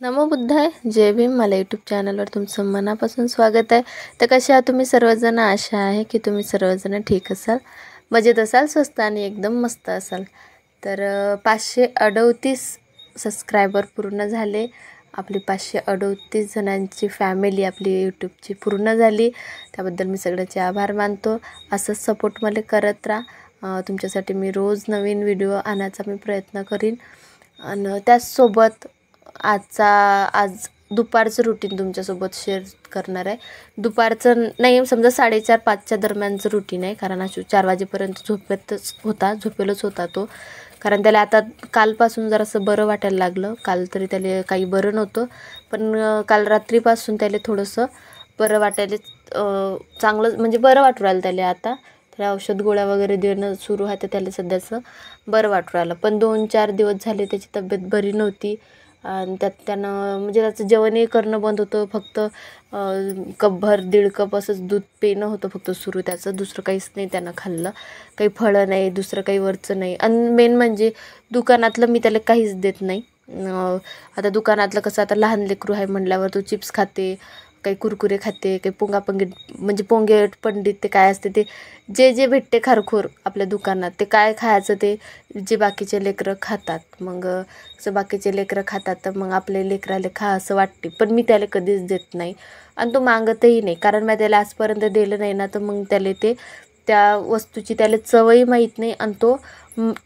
नमो बुद्धाय. जय भीम. मला यूट्यूब चॅनलवर तुमचं मनापासून स्वागत आहे. तर कशा आहात तुम्ही सर्वजण? आशा आहे की तुम्ही सर्वजण ठीक असाल, मजेत असाल, स्वस्त आणि एकदम मस्त असाल. तर 538 सबस्क्रायबर पूर्ण झाले. आपली 538 जणांची फॅमिली आपली यूट्यूबची पूर्ण झाली. त्याबद्दल मी सगळ्यांचे आभार मानतो. असंच सपोर्ट मला करत राहा. तुमच्यासाठी मी रोज नवीन व्हिडिओ आणायचा मी प्रयत्न करीन. आणि त्याचसोबत आज दुपारचं रुटीन तुमच्यासोबत शेअर करणार आहे. दुपारचं नाही, समजा 4:30-5च्या दरम्यानचं रुटीन आहे. कारण आज 4 वाजेपर्यंत झोपेलच होता तो. कारण त्याला आता कालपासून जरासं बरं वाटायला लागलं. काल तरी त्याला काही बरं नव्हतं, पण काल रात्रीपासून त्याला थोडंसं बरं वाटायला चांगलं म्हणजे बरं वाटू राहिलं त्याला. आता त्याला औषध गोळ्या वगैरे देणं सुरू आहे, तर त्याला सध्याचं बरं वाटू राहिलं. पण 2-4 दिवस झाले त्याची तब्येत बरी नव्हती. आणि त्यानं म्हणजे त्याचं जेवणही करणं बंद होतं. फक्त कपभर 1.5 कप असंच दूध पिणं होतं फक्त सुरू त्याचं. दुसरं काहीच नाही त्यानं खाल्लं. काही फळं नाही, दुसरं काही वरचं नाही. आणि मेन म्हणजे दुकानातलं मी त्याला काहीच देत नाही. आता दुकानातलं कसं, आता लहान लेकरू आहे म्हटल्यावर तो चिप्स खाते, काही कुरकुरे खाते, काही पोंगापंगीट म्हणजे पोंगे पंडित ते काय असते ते जे भेटते खारखोर आपल्या दुकानात, ते काय खायचं ते जे बाकीचे लेकरं खातात. मग असं बाकीचे लेकरं खातात तर मग आपले लेकराला खा असं वाटते. पण मी त्याला कधीच देत नाही आणि तो मागतही नाही. कारण मी त्याला आजपर्यंत दिलं नाही ना, तर मग त्याला त्या वस्तूची त्याला चवही माहीत नाही. आणि तो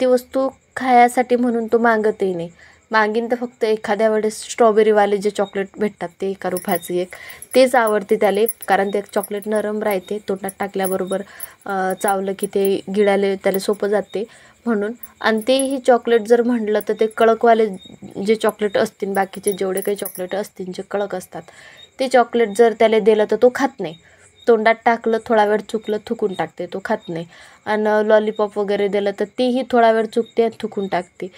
ती वस्तू खायसाठी म्हणून तो मागतही नाही. मागीन तर फक्त एखाद्या वेळेस स्ट्रॉबेरीवाले जे चॉकलेट भेटतात ते 1 रुपयाचं एक, तेच आवडते त्याला. कारण ते चॉकलेट नरम राहते, तोंडात टाकल्याबरोबर चावलं की ते गिळायला त्याला सोपं जाते म्हणून. आणि तेही चॉकलेट जर म्हटलं तर ते कडकवाले जे चॉकलेट असतील, बाकीचे जेवढे काही चॉकलेट असतील जे कडक असतात, ते चॉकलेट जर त्याला दिलं तर तो खात नाही. तोंडात टाकलं, थोडा वेळ चुकलं, थुकून टाकते, तो खात नाही. आणि लॉलीपॉप वगैरे दिलं तर तेही थोडा वेळ चुकते आणि थुकून टाकते.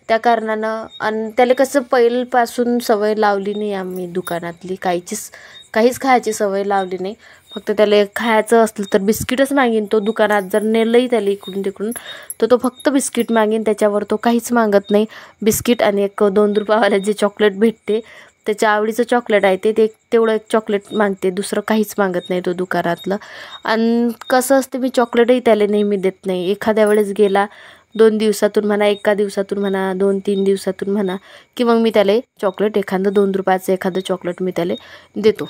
त्या कारणानं आणि त्याला कसं पहिल्यापासून सवय लावली नाही आम्ही दुकानातली, काहीच खायची सवय लावली नाही. फक्त त्याला खायचं असलं तर बिस्किटच मागीन तो. दुकानात जर नेलंही त्याला इकडून तिकडून तर तो फक्त बिस्किट मागीन. त्याच्यावर तो काहीच मागत नाही. बिस्किट आणि एक 2 रुपयावाले जे चॉकलेट भेटते, त्याच्या आवडीचं चॉकलेट आहे ते तेवढं एक चॉकलेट मागते. दुसरं काहीच मागत नाही तो दुकानातलं. आणि कसं असते, मी चॉकलेटही त्याला नेहमी देत नाही. एखाद्या वेळेस गेला 2 दिवसातून म्हणा, 1 दिवसातून म्हणा, 2-3 दिवसातून म्हणा, की मग मी त्याला चॉकलेट एखादं 2 रुपयाचं एखादं चॉकलेट मी त्याला देतो.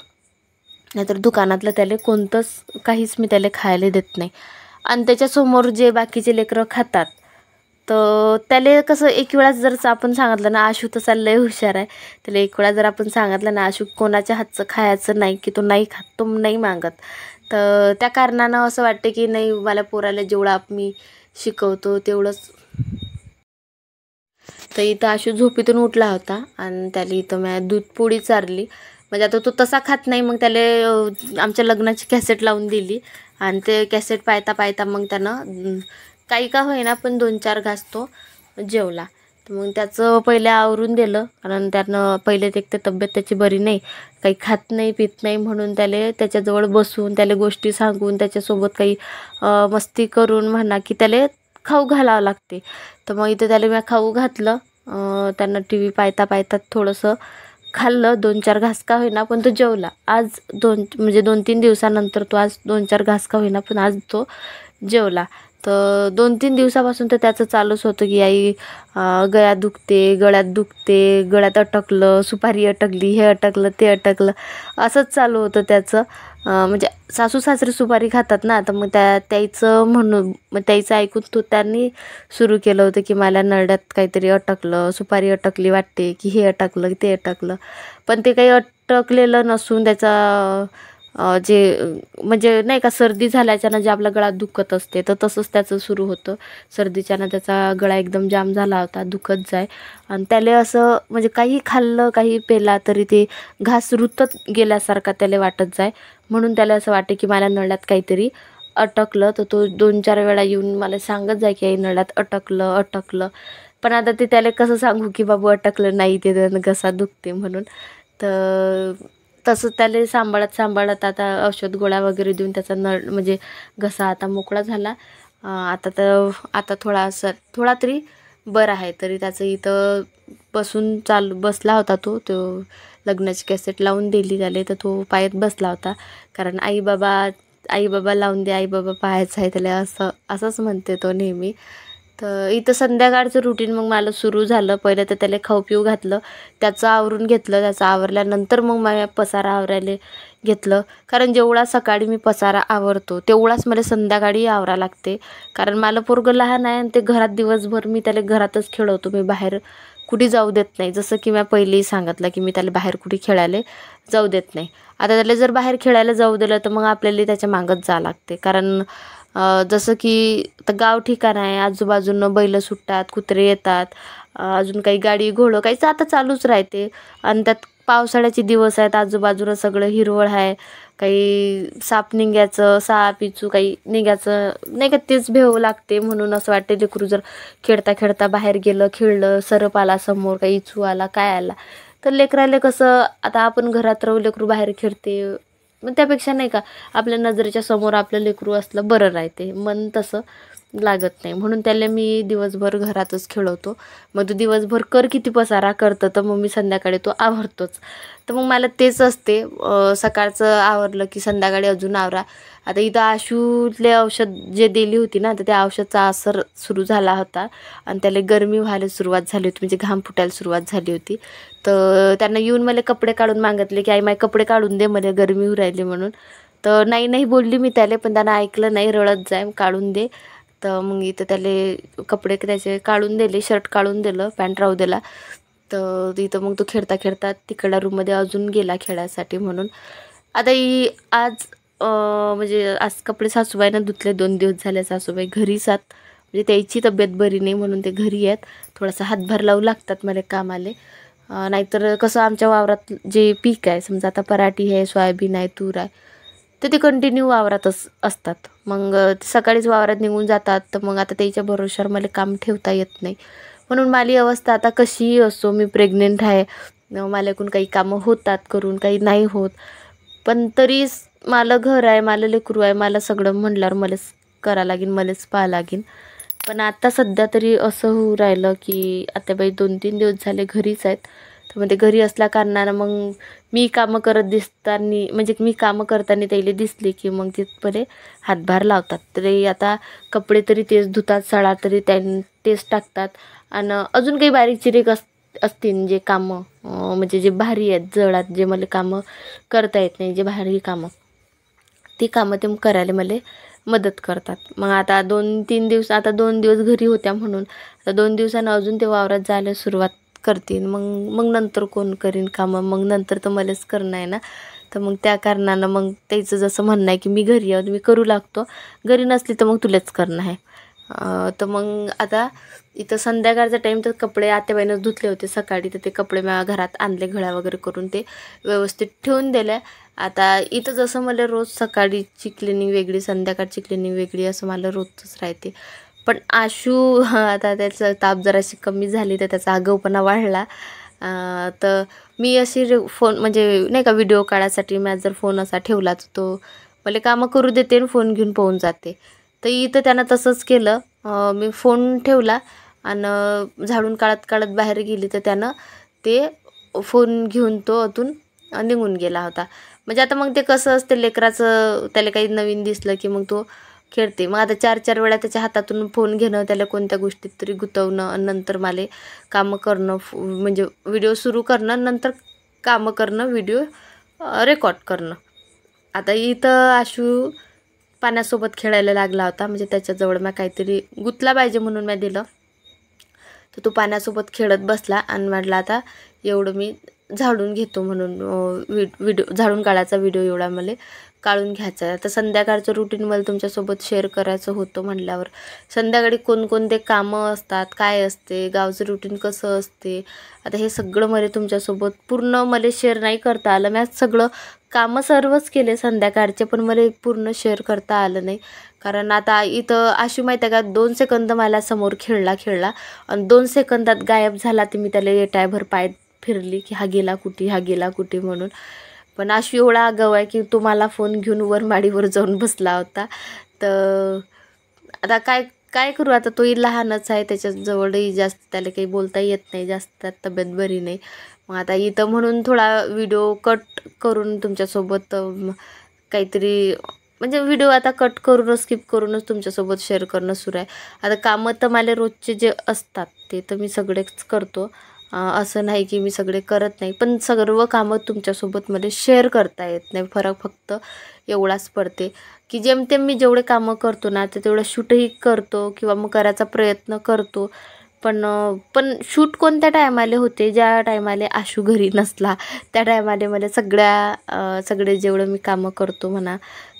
नाहीतर दुकानातलं त्याला काहीच मी त्याला खायला देत नाही. आणि त्याच्यासमोर जे बाकीचे लेकरं खातात, तर त्याला कसं एक वेळा जर आपण सांगितलं ना, आशू तसा लय हुशार आहे. त्याला एक वेळा जर आपण सांगितलं ना, आशू कोणाच्या हातचं खायचं नाही, की तो नाही खात, तो नाही मागत. तर त्या कारणानं असं वाटते की नाही, मला पोराला जेवढं मी शिकवतो तेवढंच. तर इथं आशू झोपेतून उठला होता आणि त्याला इथं मी दूध पोळी चारली. म्हणजे आता तो तसा खात नाही. मग त्याला आमच्या लग्नाची कॅसेट लावून दिली आणि ते कॅसेट पाहता पाहता मग त्यानं काही का होईना पण 2-4 घास तो जेवला. तर मग त्याचं पहिले आवरून दिलं. कारण त्यानं पहिले ते तब्येत त्याची बरी नाही, काही खात नाही पित नाही, म्हणून त्याला त्याच्याजवळ बसून त्याला गोष्टी सांगून त्याच्यासोबत काही मस्ती करून म्हणा की त्याला खाऊ घालावं लागते. तर मग इथं त्याला मी खाऊ घातलं. त्यांना टी व्ही पाहता पाहता थोडंसं खाल्लं. 2-4 घास का होईना पण तो जेवला. आज 2-3 दिवसानंतर तो आज 2-4 घास का होईना पण आज तो जेवला. तर 2-3 दिवसापासून तर त्याचं चालूच होतं की आई गळ्यात दुखते, गळ्यात अटकलं, सुपारी अटकली, हे अटकलं, ते अटकलं, असंच चालू होतं त्याचं. म्हणजे सासू सासरे सुपारी खातात ना, तर मग त्याचं म्हणून मग त्याचं ऐकून तो त्यांनी सुरू केलं होतं की मला नरड्यात काहीतरी अटकलं, सुपारी अटकली वाटते, की हे अटकलं, ते अटकलं. पण ते काही अटकलेलं नसून त्याचा जे म्हणजे नाही का, सर्दी झाल्याच्यानं जे आपला गळा दुखत असते, तर तसंच त्याचं सुरू होतं. सर्दीच्यानं त्याचा गळा एकदम जाम झाला होता, दुखत जाय. आणि त्याला असं म्हणजे काही खाल्लं, काही पेला तरी ते घास रुतत गेल्यासारखा त्याला वाटत जाय. म्हणून त्याला असं वाटे की मला नळ्यात काहीतरी अटकलं. तर तो 2-4 वेळा येऊन मला सांगत जाय की आई नळ्यात अटकलं. पण आता ते त्याला कसं सांगू की बाबू अटकलं नाही, ते त्यानं घसा दुखते म्हणून. तर तसं त्याला सांभाळत आता औषध गोळ्या वगैरे देऊन त्याचा म्हणजे घसा आता मोकळा झाला. आता थोडा तरी बरं आहे. तरी त्याचं इथं बसला होता तो लग्नाची कॅसेट लावून दिली त्याला, तर तो पायात बसला होता. कारण आई बाबा लावून दे, आई बाबा पाहायचं आहे त्याला, असंच म्हणते तो नेहमी. तर इथं संध्याकाळचं रुटीन मग मला सुरू झालं. पहिलं तर त्याला खाऊ पिऊ घातलं, त्याचं आवरून घेतलं. त्याचं आवरल्यानंतर मग माझ्या पसारा आवरायला घेतलं. कारण जेवढा सकाळी मी पसारा आवरतो तेवढाच मला संध्याकाळी आवरा लागते. कारण मला पोरगं लहान आहे आणि ते घरात दिवसभर मी त्याला घरातच खेळवतो, मी बाहेर कुठे जाऊ देत नाही. जसं की मी पहिलेही सांगितलं की मी त्याला बाहेर कुठे खेळायला जाऊ देत नाही. आता त्याला जर बाहेर खेळायला जाऊ दिलं तर मग आपल्याला त्याच्या मागत जावं लागते. कारण जसं की आता गाव ठिकाण आहे, आजूबाजूनं बैल सुटतात, कुत्रे येतात, अजून काही गाडी घोडं काही आता चालूच राहते. आणि त्यात पावसाळ्याचे दिवस आहेत, आजूबाजूला सगळं हिरवळ आहे, काही साप निघायचं, साप इचू काही निघायचं नाही का, तेच भेव लागते. म्हणून असं वाटते लेकरू जर खेळता खेळता बाहेर गेलं, खेळलं, सरप आला समोर, काही इचू आला काय आला तर लेकराले कसं, आता आपण घरात राहू लेकरू बाहेर खेळते, मग त्यापेक्षा नाही का आपल्या नजरेच्या समोर आपलं लेकरू असलं बरं राहते, मन तसं लागत नाही. म्हणून त्याला मी दिवसभर घरातच खेळवतो. मग तो दिवसभर किती पसारा करतं, तर मग मी संध्याकाळी तो आवरतोच. तर मग मला तेच असते, सकाळचं आवरलं की संध्याकाळी अजून आवरा. आता इथं आशूले औषध जे दिली होती ना, तर त्या औषधाचा असर सुरू झाला होता आणि त्याला गरमी व्हायला सुरुवात झाली होती, म्हणजे घाम फुटायला सुरुवात झाली होती. तर त्यांना येऊन मला कपडे काढून मागितले की आई माझे कपडे काढून दे, मला गरमी होऊ राहिली म्हणून. तर नाही बोलली मी त्याला, पण त्यांना ऐकलं नाही, रडत जाय काढून दे. तर मग इथं त्याला कपडे त्याचे काढून दिले, शर्ट काढून दिलं, पॅन्ट राहू दिला. तर इथं मग तो खेळता खेळता तिकडल्या रूममध्ये अजून गेला खेळायसाठी. म्हणून आता आज म्हणजे आज कपडे सासूबाईनं धुतले, 2 दिवस झाले सासूबाई घरीच आहेत, म्हणजे त्याची तब्येत बरी नाही म्हणून ते घरी आहेत. थोडासा हातभार लावू लागतात मला कामाले. नाहीतर कसं आमच्या वावरात जे पीक आहे, समजा आता पराठी आहे, सोयाबीन आहे, तूर आहे, तर ते कंटिन्यू वावरातच असतात. मग सकाळीच वावरात निघून जातात. तर मग आता त्याच्या भरोश्यावर मला काम ठेवता येत नाही. म्हणून माझी अवस्था आता कशीही असो, मी प्रेग्नेंट आहे, माझ्याकडून काही कामं होतात करून, काही नाही होत, पण तरी मला घर आहे, मला लेकरू आहे, मला सगळं म्हणल्यावर मलाच करावं लागेल, मलाच पाहावं लागेल. पण आता सध्या तरी असं होऊ राहिलं की आता बाई 2-3 दिवस झाले घरीच आहेत. तर मग ते घरी असल्या कारणानं मग मी कामं करत दिसताना, म्हणजे मी कामं करताना त्याला दिसले की मग तिथपर्यंत हातभार लावतात. तरी आता कपडे तरी तेच धुतात, सडा तरी तेच टाकतात. आणि अजून काही बारीक चिरीक असतील जे कामं, म्हणजे जे भारी आहेत, जडात जे मला कामं करता येत नाही, जे भारी कामं, ती कामं ते करायला मला मदत करतात. मग आता 2-3 दिवस, आता 2 दिवस घरी होत्या म्हणून आता 2 दिवसानं अजून ते वावरात जायला सुरुवात करतील. मग नंतर कोण करीन कामं, मग नंतर तर मलाच करणं आहे ना. तर मग त्या कारणानं मग त्याचं जसं म्हणणं आहे की मी घरी आहोत, मी करू लागतो, घरी नसली तर मग तुलाच करणं आहे. तर मग आता इथं संध्याकाळचा टाईम, तर कपडे आत्याबाईनं धुतले होते सकाळी, तर ते कपडे माझ्या घरात आणले, घड्या वगैरे करून ते व्यवस्थित ठेवून दिल्या. आता इथं जसं मला रोज सकाळीची क्लिनिंग वेगळी, संध्याकाळची क्लिनिंग वेगळी, असं मला रोजच राहते. पण आशू आता त्याचं ताप जराशी कमी झाली, तर त्याचा आगाऊपणा वाढला. तर मी अशी फोन, म्हणजे नाही का व्हिडिओ काढायसाठी मी जर फोन असा ठेवला तर तो मला कामं करू देते आणि फोन घेऊन पळून जाते. तर इथं त्यानं तसंच केलं. मी फोन ठेवला आणि झाडून काढत बाहेर गेली, तर त्यानं ते फोन घेऊन तो अतून निघून गेला होता. म्हणजे आता मग ते कसं असते लेकराचं, त्याला काही नवीन दिसलं की मग तो खेळते. मग आता 4-4 वेळा त्याच्या हातातून फोन घेणं, त्याला कोणत्या गोष्टीत तरी गुंतवणं आणि नंतर मला कामं करणं, म्हणजे व्हिडिओ सुरू करणं, नंतर कामं करणं, व्हिडिओ रेकॉर्ड करणं. आता इथं आशू पाण्यासोबत खेळायला लागला होता, म्हणजे त्याच्याजवळ मी काहीतरी गुंतला पाहिजे म्हणून मी दिलं. तर तो पाण्यासोबत खेळत बसला आणि म्हटलं आता एवढं मी झाडून घेतो म्हणून, व्हिडिओ झाडून काढायचा व्हिडिओ एवढा मला काढून घ्यायचा आहे. आता संध्याकाळचं रुटीन मला तुमच्यासोबत शेअर करायचं होतं म्हटल्यावर, संध्याकाळी कोणकोणते कामं असतात, काय असते, गावचं रुटीन कसं असते, आता हे सगळं मला तुमच्यासोबत पूर्ण मला शेअर नाही करता आलं. मी सगळं कामं सर्वच केले संध्याकाळचे, पण मला पूर्ण शेअर करता आलं नाही. कारण आता इथं अशी माहिती आहे का, 2 सेकंद मला समोर खेळला आणि 2 सेकंदात गायब झाला. ते मी त्याला एटायभर पाय फिरली की हा गेला कुठे म्हणून. पण आशू एवढा आगाऊ आहे की तो मला फोन घेऊन वर माडीवर जाऊन बसला होता. तर आता काय काय करू आता, तोही लहानच आहे, त्याच्याजवळही जास्त त्याला काही बोलता येत नाही, जास्त तब्येत बरी नाही. मग आता इथं म्हणून थोडा व्हिडिओ कट करून तुमच्यासोबत काहीतरी म्हणजे व्हिडिओ आता कट करूनच स्किप करूनच तुमच्यासोबत शेअर करणं सुरू आहे. आता कामं तर मला रोजचे जे असतात ते तर मी सगळेच करतो, असं नाही की मी सगळे करत नाही, पण सर्व कामं तुमच्यासोबत मला शेअर करता येत नाही. फरक फक्त एवढाच पडते की जेमतेम मी जेवढे कामं करतो ना ते तेवढं शूटही करतो किंवा मग करायचा प्रयत्न करतो. पण शूट कोणत्या टायमाले होते, ज्या टायमाले आशू घरी नसला त्या टायमाले मला सगळे जेवढं मी कामं करतो म्हणा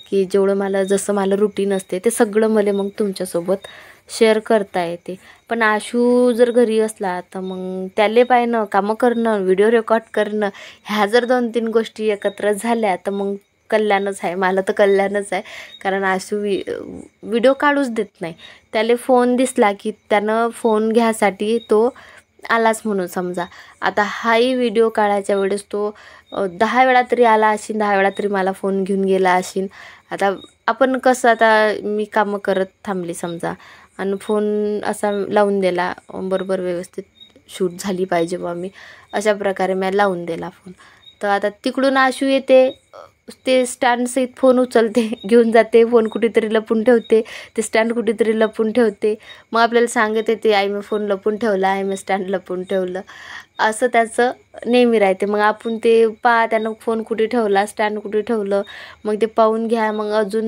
की जेवढं मला जसं मला रुटीन असते ते सगळं मला मग तुमच्यासोबत शेअर करता येते. पण आशू जर घरी असला तर मग त्याले पाहणं, कामं करणं, व्हिडिओ रेकॉर्ड करणं, ह्या जर 2-3 गोष्टी एकत्र झाल्या तर मग कल्याणच आहे, मला तर कल्याणच आहे. कारण आशू व्हिडिओ काढूच देत नाही. त्याला फोन दिसला की त्यानं फोन घ्यायसाठी तो आलाच म्हणून समजा. आता हाही व्हिडिओ काढायच्या वेळेस तो 10 वेळा तरी आला असेल, 10 वेळा तरी मला फोन घेऊन गेला असेल. आता आपण कसं, आता मी कामं करत थांबली समजा आणि फोन असा लावून दिला, बरोबर व्यवस्थित शूट झाली पाहिजे बा मी, अशा प्रकारे मी लावून दिला फोन. तर आता तिकडून आशू येते, ते स्टँडसहित फोन उचलते, घेऊन जाते, फोन कुठेतरी लपून ठेवते, ते स्टँड कुठेतरी लपून ठेवते. मग आपल्याला सांगत येते, आई मी फोन लपून ठेवला, आई मी स्टँड लपून ठेवलं, असं त्याचं नेहमी राहते. मग आपण ते त्यानं फोन कुठे ठेवला, स्टँड कुठे ठेवलं, मग ते पाहून घ्या. मग अजून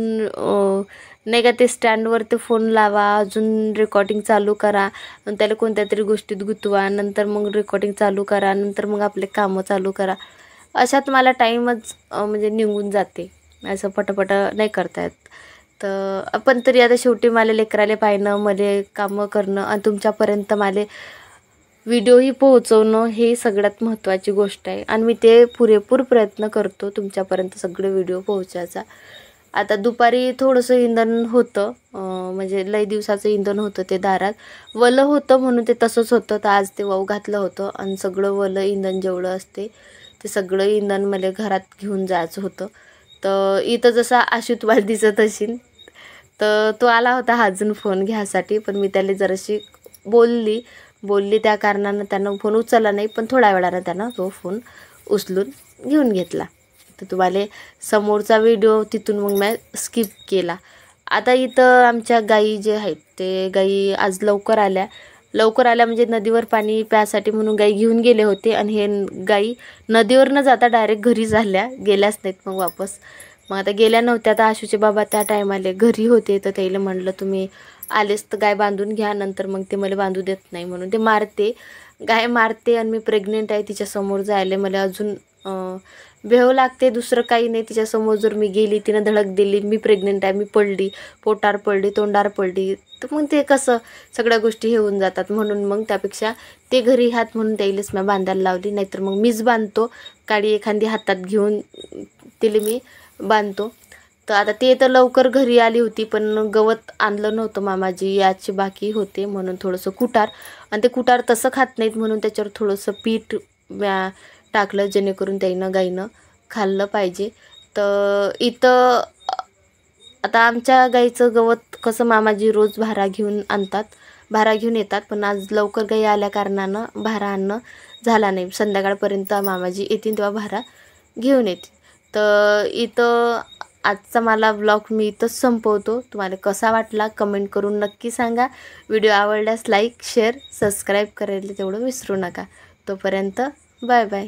नाही का ते स्टँडवर ते फोन लावा, अजून रेकॉर्डिंग चालू करा, त्याला कोणत्या तरी गोष्टीत गुंतवा, नंतर मग रेकॉर्डिंग चालू करा, नंतर मग आपले कामं चालू करा. अशात मला टाईमच म्हणजे निघून जाते, असं पटापट नाही करता येत. तर पण तरी आता शेवटी मला लेकराले पाहणं, मला कामं करणं आणि तुमच्यापर्यंत मला व्हिडिओही पोहोचवणं हे सगळ्यात महत्त्वाची गोष्ट आहे. आणि मी ते पुरेपूर प्रयत्न करतो तुमच्यापर्यंत सगळे व्हिडिओ पोहोचायचा. आता दुपारी थोडंसं इंधन होतं, म्हणजे लई दिवसाचं इंधन होतं, ते दारात वलं होतं म्हणून ते तसंच होतं. तर आज ते वाऊ घातलं होतं आणि सगळं वलं इंधन जेवढं असते ते सगळं इंधन मला घरात घेऊन जायचं होतं. तर इथं जसा आशू तुम्हाला दिसत असेल, तर तो आला होता अजून फोन घ्यायसाठी, पण मी त्याला जराशी बोलली त्या कारणानं त्यानं फोन उचलला नाही, पण थोड्या वेळानं त्यानं तो फोन उचलून घेऊन घेतला. तर तुम्हाला समोरचा व्हिडिओ तिथून मग मी स्किप केला. आता इथं आमच्या गाई जे आहेत ते गाई आज लवकर आल्या म्हणजे नदीवर पाणी प्यासाठी म्हणून गाई घेऊन गेले होते, आणि हे गाई नदीवर न जाता डायरेक्ट घरी गेल्याच नाहीत मग वापस. मग आता गेल्या नव्हत्या. तर आशूचे बाबा त्या टायमाले घरी होते, तर त्याला म्हणलं तुम्ही आलेच तर गाय बांधून घ्या, नंतर मग ते मला बांधू देत नाही म्हणून ते गाय मारते. आणि मी प्रेग्नेंट आहे, तिच्यासमोर जायला मला अजून भेव लागते, दुसरं काही नाही. तिच्यासमोर जर मी गेली, तिनं धडक दिली, मी प्रेग्नेंट आहे, मी पडली, पोटार पडली, तोंडार पडली, तर मग ते कसं सगळ्या गोष्टी हे होऊन जातात. म्हणून मग त्यापेक्षा ते घरी हात म्हणून त्याईलेच मी बांधायला लावली, नाहीतर मग मीच बांधतो, काडी एखादी हातात घेऊन तिला मी बांधतो. तर आता ते तर लवकर घरी आली होती, पण गवत आणलं नव्हतं मामाजी, याची बाकी होते, म्हणून थोडंसं कुटार, आणि ते कुटार तसं खात नाहीत म्हणून त्याच्यावर थोडंसं पीठ टाकलं, जेणेकरून त्याईनं गाईनं खाल्लं पाहिजे. तर इथं आता आमच्या गाईचं गवत कसं मामाजी रोज भारा घेऊन येतात, पण आज लवकर गाई आल्या कारणानं भारा आणणं झाला नाही. संध्याकाळपर्यंत मामाजी येतील तेव्हा भारा घेऊन येतील. तर इथं आजचा मला व्लॉग मी इथंच संपवतो. तुम्हाला कसा वाटला कमेंट करून नक्की सांगा. व्हिडिओ आवडल्यास लाईक, शेअर, सबस्क्राईब करायला तेवढं विसरू नका. तोपर्यंत बाय बाय.